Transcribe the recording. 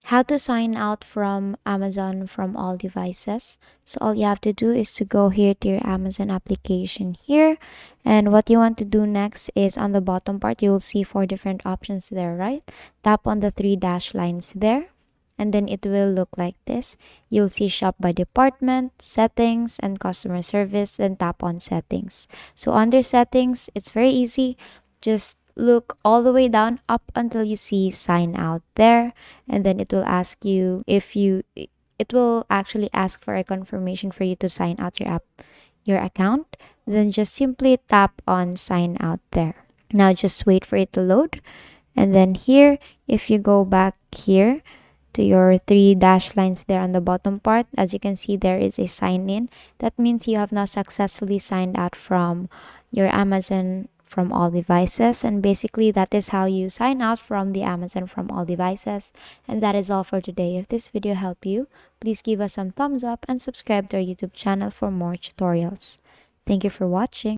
How to sign out from Amazon from all devices. So all you have to do is to go here to your Amazon application here. And what you want to do next is on the bottom part, you'll see four different options there, right? Tap on the three dash lines there. And then it will look like this. You'll see shop by department, settings, and customer service. Then tap on settings. So under settings, it's very easy. Just look all the way down up until you see sign out there, and then it will ask you if you it will actually ask for a confirmation for you to sign out your account. Then just simply tap on sign out there. Now just wait for it to load. And then here, if you go back here to your three dash lines there on the bottom part, as you can see, there is a sign in. That means you have now successfully signed out from your Amazon from all devices. And basically, that is how you sign out from the Amazon from all devices. And that is all for today. If this video helped you, please give us some thumbs up and subscribe to our YouTube channel for more tutorials. Thank you for watching.